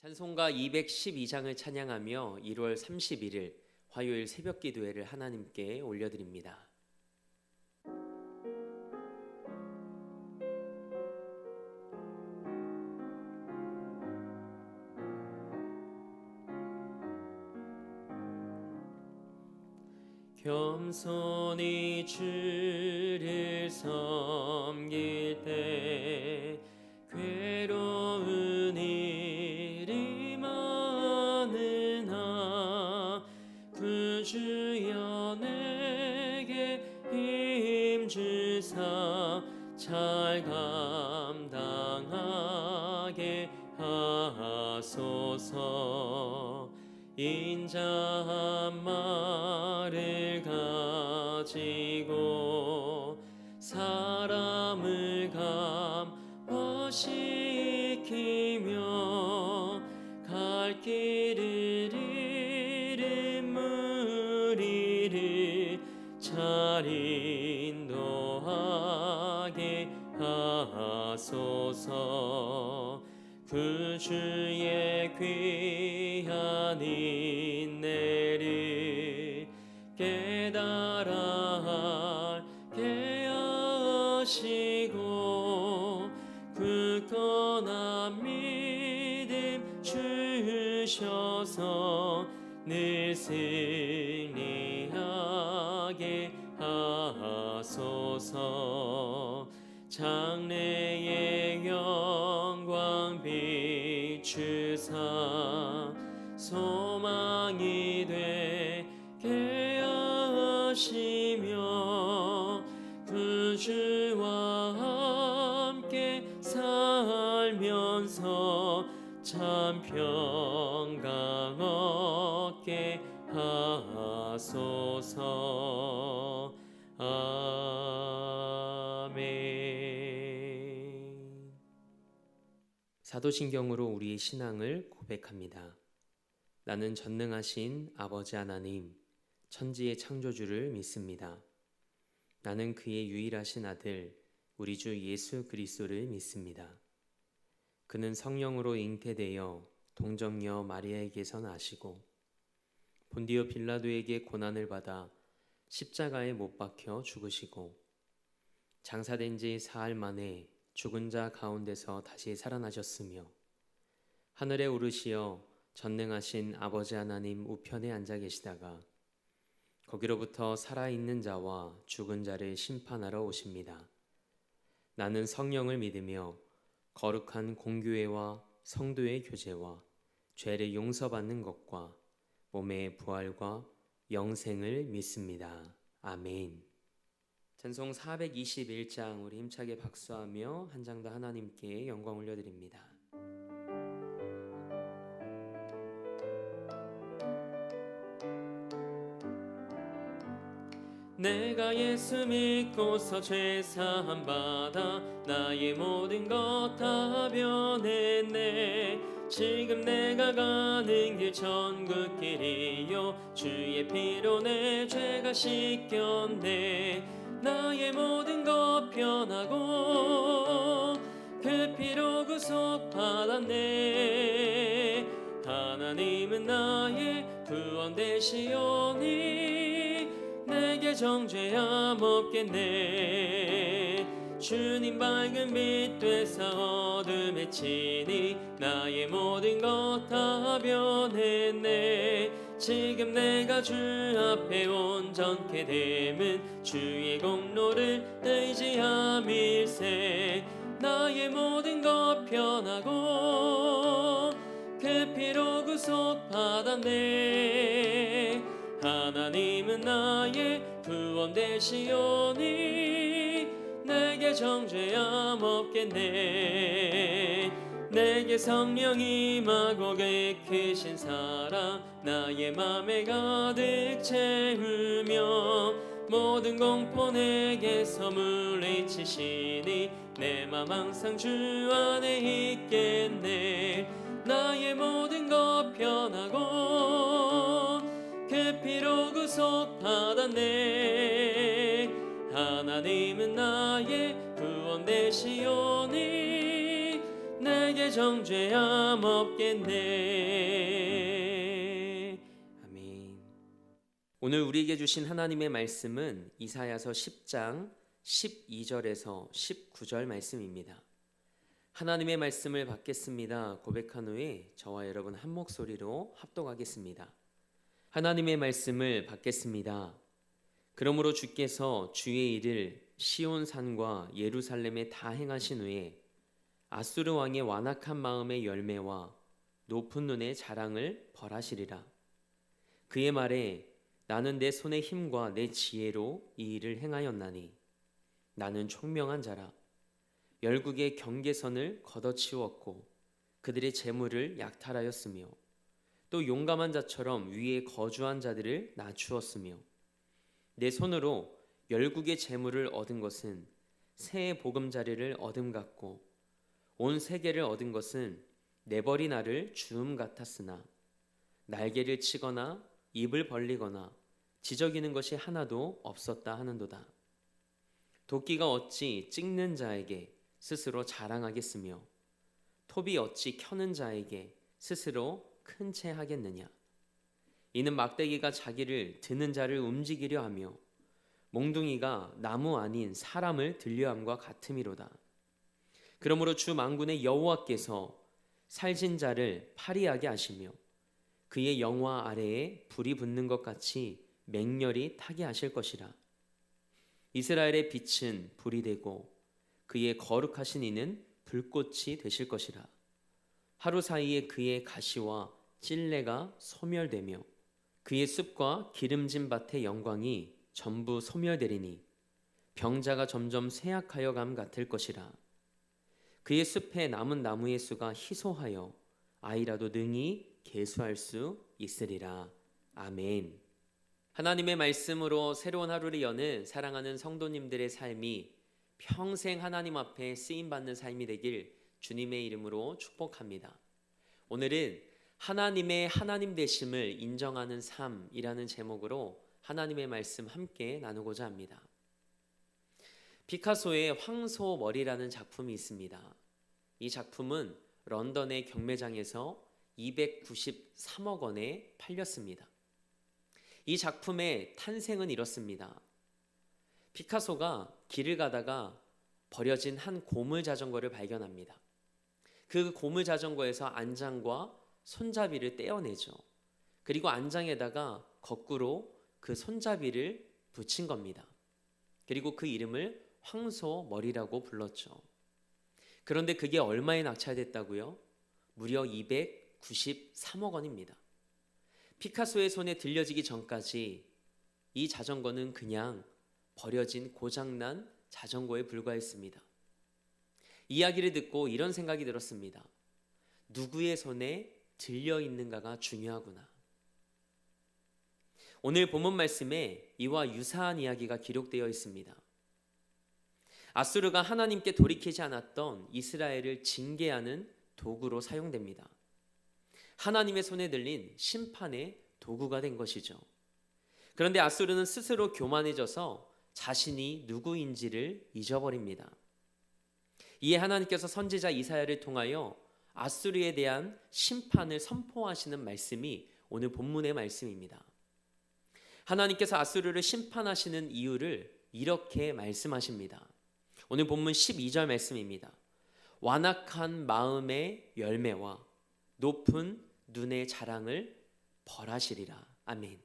찬송가 212장을 찬양하며 1월 31일 화요일 새벽 기도회를 하나님께 올려드립니다. 겸손히 주를 섬길 때 괴로운 일이 많으나 구주여 내게 힘주사 잘 감당하게 하소서. 인자 한 말을 가지고 사람을 감화시키며 갈 길을 잃은 무리를 잘 인도하게 하소서. 구주의 귀한 인내를 깨달아 알게 하시고 굳건한 믿음 주셔서 늘 승리하게 하소서. 장래의 영광 비추사 소망이 되게 하시며 구주와 함께 살면서 참 평강 얻게 하소서. 아멘. 사도신경으로 우리의 신앙을 고백합니다. 나는 전능하신 아버지 하나님, 천지의 창조주를 믿습니다. 나는 그의 유일하신 아들, 우리 주 예수 그리스도를 믿습니다. 그는 성령으로 잉태되어 동정녀 마리아에게서 나시고 본디오 빌라도에게 고난을 받아 십자가에 못 박혀 죽으시고 장사된 지 사흘 만에 죽은 자 가운데서 다시 살아나셨으며 하늘에 오르시어 전능하신 아버지 하나님 우편에 앉아 계시다가 거기로부터 살아있는 자와 죽은 자를 심판하러 오십니다. 나는 성령을 믿으며 거룩한 공교회와 성도의 교제와 죄를 용서받는 것과 몸의 부활과 영생을 믿습니다. 아멘. 찬송 421장 우리 힘차게 박수하며 한 장 더 하나님께 영광 올려드립니다. 내가 예수 믿고서 죄사함 받아 나의 모든 것 다 변했네. 지금 내가 가는 길 천국 길이요 주의 피로 내 죄가 씻겼네. 나의 모든 것 변하고 그 피로 구속받았네. 하나님은 나의 구원 되시오니 내게 정죄함 없겠네. 주님 밝은 빛 되사 어둠에 치니 나의 모든 것 다 변했네. 지금 내가 주 앞에 온전케 됨은 주의 공로를 의지함일세. 나의 모든 것 변하고 그 피로 구속받았네. 하나님은 나의 구원 되시오니 내게 정죄함 없겠네. 내게 성령 임하고 그 크신 사랑 나의 맘에 가득 채우며 모든 공포 내게서 물리치시니 내 맘 항상 주 안에 있겠네. 나의 모든 것 변하고 그 피로 구속받았네. 하나님은 나의 구원 되시오니 내게 내게 정죄함 없겠네. 아멘. 오늘 우리에게 주신 하나님의 말씀은 이사야서 10장 12절에서 19절 말씀입니다. 하나님의 말씀을 받겠습니다 고백한 후에 저와 여러분 한 목소리로 합독하겠습니다. 하나님의 말씀을 받겠습니다. 그러므로 주께서 주의 일을 시온 산과 예루살렘에 다 행하신 후에 아수르 왕의 완악한 마음의 열매와 높은 눈의 자랑을 벌하시리라. 그의 말에 나는 내 손의 힘과 내 지혜로 이 일을 행하였나니 나는 총명한 자라. 열국의 경계선을 걷어치웠고 그들의 재물을 약탈하였으며 또 용감한 자처럼 위에 거주한 자들을 낮추었으며 내 손으로 열국의 재물을 얻은 것은 새의 보금자리를 얻음 같고 온 세계를 얻은 것은 내버린 알을 주음 같았으나 날개를 치거나 입을 벌리거나 지저귀는 것이 하나도 없었다 하는도다. 도끼가 어찌 찍는 자에게 스스로 자랑하겠으며 톱이 어찌 켜는 자에게 스스로 큰 채 하겠느냐. 이는 막대기가 자기를 드는 자를 움직이려 하며 몽둥이가 나무 아닌 사람을 들려함과 같음이로다. 그러므로 주 만군의 여호와께서 살진 자를 파리하게 하시며 그의 영화 아래에 불이 붙는 것 같이 맹렬히 타게 하실 것이라. 이스라엘의 빛은 불이 되고 그의 거룩하신 이는 불꽃이 되실 것이라. 하루 사이에 그의 가시와 찔레가 소멸되며 그의 숲과 기름진 밭의 영광이 전부 소멸되리니 병자가 점점 쇠약하여 감 같을 것이라. 그의 숲에 남은 나무의 수가 희소하여 아이라도 능히 계수할 수 있으리라. 아멘. 하나님의 말씀으로 새로운 하루를 여는 사랑하는 성도님들의 삶이 평생 하나님 앞에 쓰임받는 삶이 되길 주님의 이름으로 축복합니다. 오늘은 하나님의 하나님 되심을 인정하는 삶이라는 제목으로 하나님의 말씀 함께 나누고자 합니다. 피카소의 황소머리라는 작품이 있습니다. 이 작품은 런던의 경매장에서 293억 원에 팔렸습니다. 이 작품의 탄생은 이렇습니다. 피카소가 길을 가다가 버려진 한 고물 자전거를 발견합니다. 그 고물 자전거에서 안장과 손잡이를 떼어내죠. 그리고 안장에다가 거꾸로 그 손잡이를 붙인 겁니다. 그리고 그 이름을 황소머리라고 불렀죠. 그런데 그게 얼마에 낙찰됐다고요? 무려 293억 원입니다. 피카소의 손에 들려지기 전까지 이 자전거는 그냥 버려진 고장난 자전거에 불과했습니다. 이야기를 듣고 이런 생각이 들었습니다. 누구의 손에 들려 있는가가 중요하구나. 오늘 본문 말씀에 이와 유사한 이야기가 기록되어 있습니다. 아수르가 하나님께 돌이키지 않았던 이스라엘을 징계하는 도구로 사용됩니다. 하나님의 손에 들린 심판의 도구가 된 것이죠. 그런데 아수르는 스스로 교만해져서 자신이 누구인지를 잊어버립니다. 이에 하나님께서 선지자 이사야를 통하여 아수르에 대한 심판을 선포하시는 말씀이 오늘 본문의 말씀입니다. 하나님께서 아수르를 심판하시는 이유를 이렇게 말씀하십니다. 오늘 본문 12절 말씀입니다. 완악한 마음의 열매와 높은 눈의 자랑을 벌하시리라. 아멘.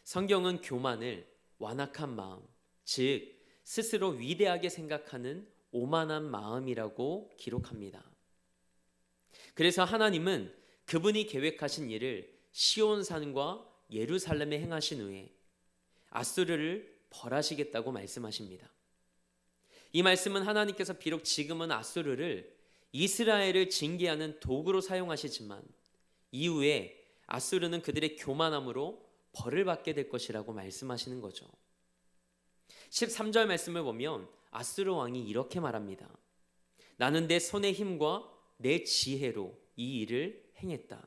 성경은 교만을 완악한 마음, 즉 스스로 위대하게 생각하는 오만한 마음이라고 기록합니다. 그래서 하나님은 그분이 계획하신 일을 시온산과 예루살렘에 행하신 후에 아수르를 벌하시겠다고 말씀하십니다. 이 말씀은 하나님께서 비록 지금은 아수르를 이스라엘을 징계하는 도구로 사용하시지만 이후에 아수르는 그들의 교만함으로 벌을 받게 될 것이라고 말씀하시는 거죠. 13절 말씀을 보면 아수르 왕이 이렇게 말합니다. 나는 내 손의 힘과 내 지혜로 이 일을 행했다.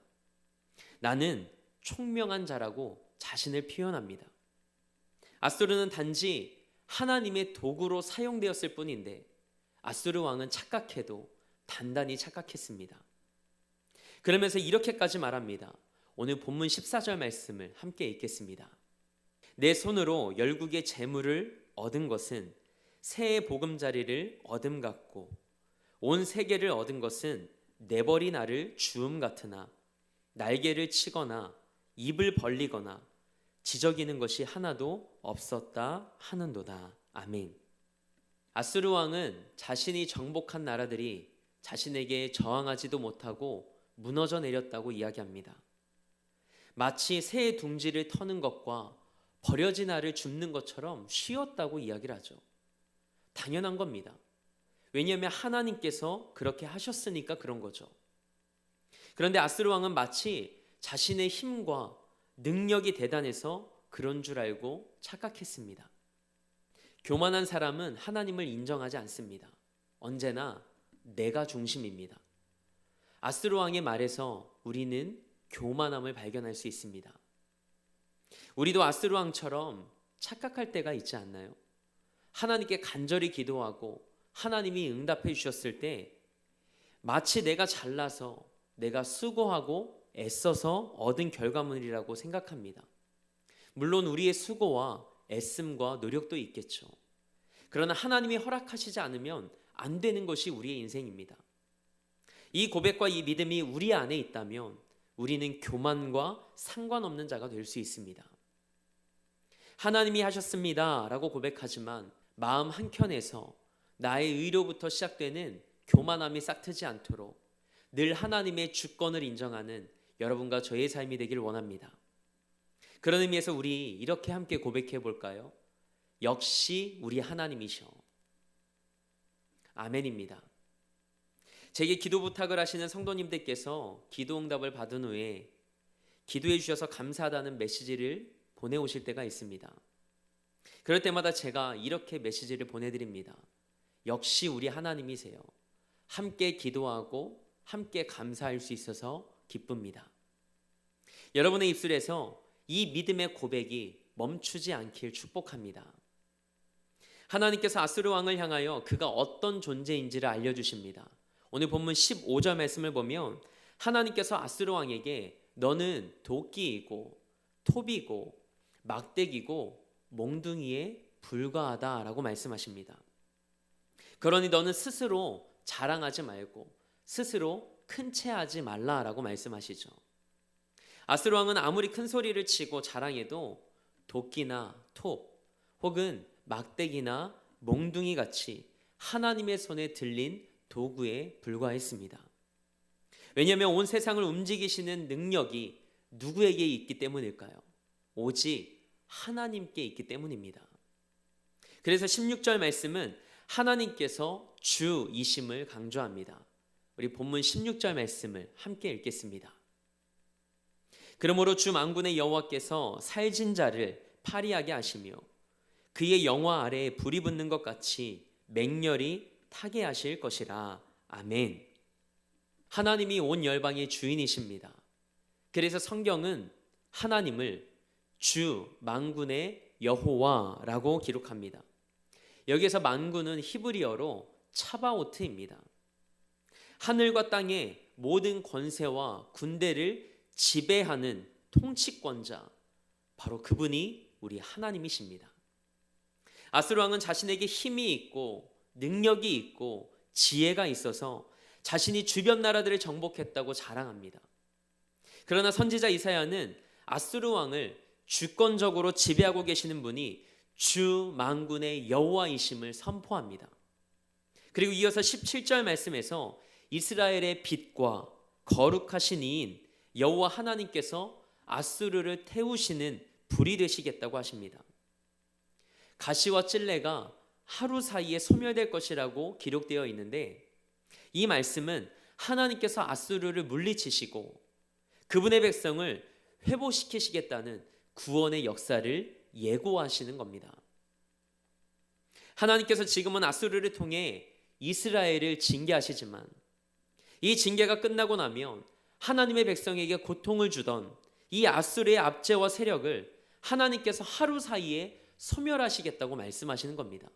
나는 총명한 자라고 자신을 표현합니다. 아수르는 단지 하나님의 도구로 사용되었을 뿐인데 아수르 왕은 착각해도 단단히 착각했습니다. 그러면서 이렇게까지 말합니다. 오늘 본문 14절 말씀을 함께 읽겠습니다. 내 손으로 열국의 재물을 얻은 것은 새의 보금자리를 얻음 같고 온 세계를 얻은 것은 네벌이 나를 주음 같으나 날개를 치거나 입을 벌리거나 지저귀는 것이 하나도 없었다 하는도다. 아멘. 아수르 왕은 자신이 정복한 나라들이 자신에게 저항하지도 못하고 무너져 내렸다고 이야기합니다. 마치 새의 둥지를 터는 것과 버려진 알을 줍는 것처럼 쉬웠다고 이야기를 하죠. 당연한 겁니다. 왜냐하면 하나님께서 그렇게 하셨으니까 그런 거죠. 그런데 아수르 왕은 마치 자신의 힘과 능력이 대단해서 그런 줄 알고 착각했습니다. 교만한 사람은 하나님을 인정하지 않습니다. 언제나 내가 중심입니다. 아수르 왕의 말에서 우리는 교만함을 발견할 수 있습니다. 우리도 아수르 왕처럼 착각할 때가 있지 않나요? 하나님께 간절히 기도하고 하나님이 응답해 주셨을 때 마치 내가 잘나서 내가 수고하고 애써서 얻은 결과물이라고 생각합니다. 물론 우리의 수고와 애씀과 노력도 있겠죠. 그러나 하나님이 허락하시지 않으면 안 되는 것이 우리의 인생입니다. 이 고백과 이 믿음이 우리 안에 있다면 우리는 교만과 상관없는 자가 될 수 있습니다. 하나님이 하셨습니다 라고 고백하지만 마음 한켠에서 나의 의로부터 시작되는 교만함이 싹트지 않도록 늘 하나님의 주권을 인정하는 여러분과 저의 삶이 되길 원합니다. 그런 의미에서 우리 이렇게 함께 고백해 볼까요? 역시 우리 하나님이셔. 아멘입니다. 제게 기도 부탁을 하시는 성도님들께서 기도 응답을 받은 후에 기도해 주셔서 감사하다는 메시지를 보내오실 때가 있습니다. 그럴 때마다 제가 이렇게 메시지를 보내드립니다. 역시 우리 하나님이세요. 함께 기도하고 함께 감사할 수 있어서 기쁩니다. 여러분의 입술에서 이 믿음의 고백이 멈추지 않길 축복합니다. 하나님께서 아수르 왕을 향하여 그가 어떤 존재인지를 알려주십니다. 오늘 본문 15절 말씀을 보면 하나님께서 아수르 왕에게 너는 도끼이고 톱이고 막대기고 몽둥이에 불과하다라고 말씀하십니다. 그러니 너는 스스로 자랑하지 말고 스스로 큰 체하지 말라라고 말씀하시죠. 아수르 왕은 아무리 큰 소리를 치고 자랑해도 도끼나 톱 혹은 막대기나 몽둥이 같이 하나님의 손에 들린 도구에 불과했습니다. 왜냐하면 온 세상을 움직이시는 능력이 누구에게 있기 때문일까요? 오직 하나님께 있기 때문입니다. 그래서 16절 말씀은 하나님께서 주이심을 강조합니다. 우리 본문 16절 말씀을 함께 읽겠습니다. 그러므로 주 만군의 여호와께서 살진 자를 파리하게 하시며 그의 영화 아래에 불이 붙는 것 같이 맹렬히 타게 하실 것이라. 아멘. 하나님이 온 열방의 주인이십니다. 그래서 성경은 하나님을 주 만군의 여호와라고 기록합니다. 여기에서 만군은 히브리어로 차바오트입니다. 하늘과 땅의 모든 권세와 군대를 지배하는 통치권자, 바로 그분이 우리 하나님이십니다. 아수르 왕은 자신에게 힘이 있고 능력이 있고 지혜가 있어서 자신이 주변 나라들을 정복했다고 자랑합니다. 그러나 선지자 이사야는 아수르 왕을 주권적으로 지배하고 계시는 분이 주 만군의 여호와이심을 선포합니다. 그리고 이어서 17절 말씀에서 이스라엘의 빛과 거룩하신 이인 여호와 하나님께서 아수르를 태우시는 불이 되시겠다고 하십니다. 가시와 찔레가 하루 사이에 소멸될 것이라고 기록되어 있는데 이 말씀은 하나님께서 아수르를 물리치시고 그분의 백성을 회복시키시겠다는 구원의 역사를 예고하시는 겁니다. 하나님께서 지금은 아수르를 통해 이스라엘을 징계하시지만 이 징계가 끝나고 나면 하나님의 백성에게 고통을 주던 이 아수르의 압제와 세력을 하나님께서 하루 사이에 소멸하시겠다고 말씀하시는 겁니다.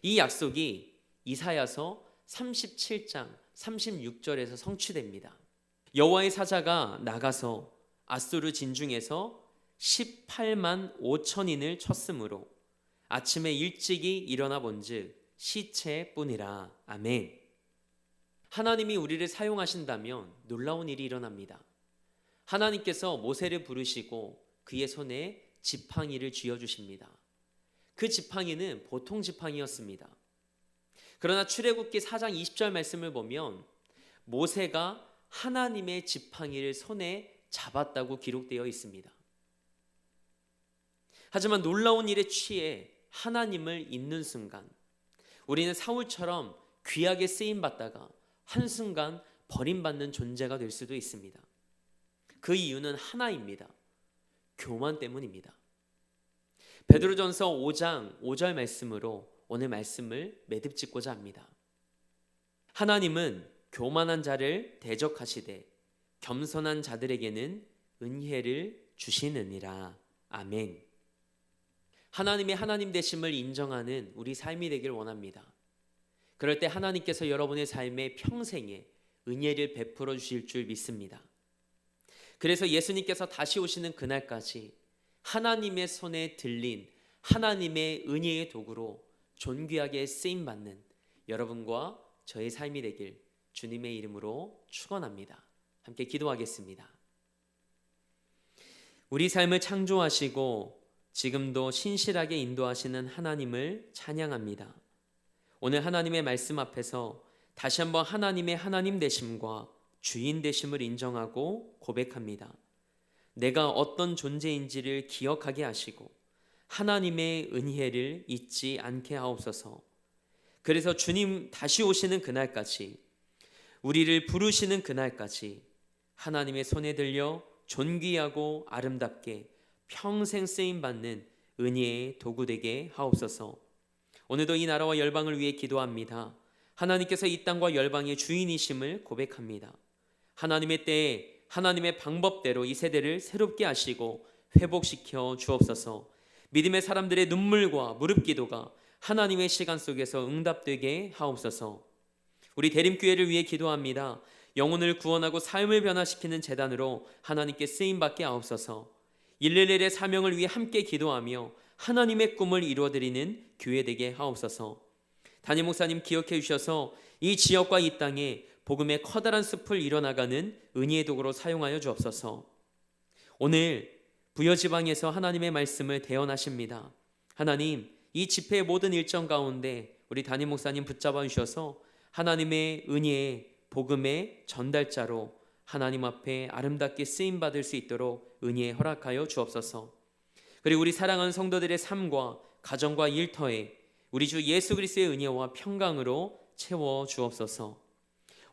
이 약속이 이사야서 37장 36절에서 성취됩니다. 여호와의 사자가 나가서 아수르 진중에서 18만 5천인을 쳤으므로 아침에 일찍이 일어나 본즉 시체뿐이라. 아멘. 하나님이 우리를 사용하신다면 놀라운 일이 일어납니다. 하나님께서 모세를 부르시고 그의 손에 지팡이를 쥐어주십니다. 그 지팡이는 보통 지팡이였습니다. 그러나 출애굽기 4장 20절 말씀을 보면 모세가 하나님의 지팡이를 손에 잡았다고 기록되어 있습니다. 하지만 놀라운 일에 취해 하나님을 잊는 순간 우리는 사울처럼 귀하게 쓰임받다가 한순간 버림받는 존재가 될 수도 있습니다. 그 이유는 하나입니다. 교만 때문입니다. 베드로전서 5장 5절 말씀으로 오늘 말씀을 매듭짓고자 합니다. 하나님은 교만한 자를 대적하시되 겸손한 자들에게는 은혜를 주시느니라. 아멘. 하나님의 하나님 되심을 인정하는 우리 삶이 되길 원합니다. 그럴 때 하나님께서 여러분의 삶에 평생에 은혜를 베풀어 주실 줄 믿습니다. 그래서 예수님께서 다시 오시는 그날까지 하나님의 손에 들린 하나님의 은혜의 도구로 존귀하게 쓰임받는 여러분과 저의 삶이 되길 주님의 이름으로 축원합니다. 함께 기도하겠습니다. 우리 삶을 창조하시고 지금도 신실하게 인도하시는 하나님을 찬양합니다. 오늘 하나님의 말씀 앞에서 다시 한번 하나님의 하나님 되심과 주인 되심을 인정하고 고백합니다. 내가 어떤 존재인지를 기억하게 하시고 하나님의 은혜를 잊지 않게 하옵소서. 그래서 주님 다시 오시는 그날까지, 우리를 부르시는 그날까지 하나님의 손에 들려 존귀하고 아름답게 평생 쓰임받는 은혜의 도구 되게 하옵소서. 오늘도 이 나라와 열방을 위해 기도합니다. 하나님께서 이 땅과 열방의 주인이심을 고백합니다. 하나님의 때에 하나님의 방법대로 이 세대를 새롭게 하시고 회복시켜 주옵소서. 믿음의 사람들의 눈물과 무릎 기도가 하나님의 시간 속에서 응답되게 하옵소서. 우리 대림교회를 위해 기도합니다. 영혼을 구원하고 삶을 변화시키는 재단으로 하나님께 쓰임받게 하옵소서. 111의 사명을 위해 함께 기도하며 하나님의 꿈을 이루어드리는 교회 되게 하옵소서. 담임 목사님 기억해 주셔서 이 지역과 이 땅에 복음의 커다란 숲을 이뤄나가는 은혜의 도구로 사용하여 주옵소서. 오늘 부여지방에서 하나님의 말씀을 대언하십니다. 하나님, 이 집회의 모든 일정 가운데 우리 담임 목사님 붙잡아 주셔서 하나님의 은혜의 복음의 전달자로 하나님 앞에 아름답게 쓰임받을 수 있도록 은혜 허락하여 주옵소서. 그리고 우리 사랑하는 성도들의 삶과 가정과 일터에 우리 주 예수 그리스도의 은혜와 평강으로 채워 주옵소서.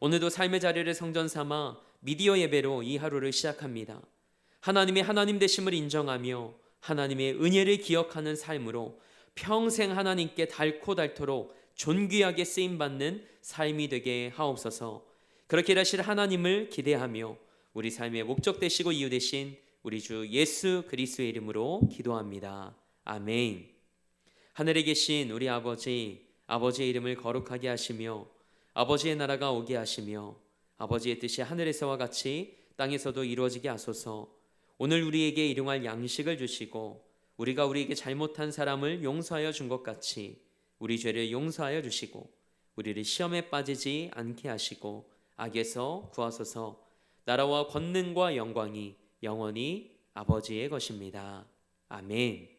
오늘도 삶의 자리를 성전 삼아 미디어 예배로 이 하루를 시작합니다. 하나님의 하나님 되심을 인정하며 하나님의 은혜를 기억하는 삶으로 평생 하나님께 닳고 닳도록 존귀하게 쓰임받는 삶이 되게 하옵소서. 그렇게 일하실 하나님을 기대하며 우리 삶의 목적 되시고 이유 되신 우리 주 예수 그리스도의 이름으로 기도합니다. 아멘. 하늘에 계신 우리 아버지, 아버지의 이름을 거룩하게 하시며 아버지의 나라가 오게 하시며 아버지의 뜻이 하늘에서와 같이 땅에서도 이루어지게 하소서. 오늘 우리에게 일용할 양식을 주시고 우리가 우리에게 잘못한 사람을 용서하여 준 것 같이 우리 죄를 용서하여 주시고 우리를 시험에 빠지지 않게 하시고 악에서 구하소서. 나라와 권능과 영광이 영원히 아버지의 것입니다. 아멘.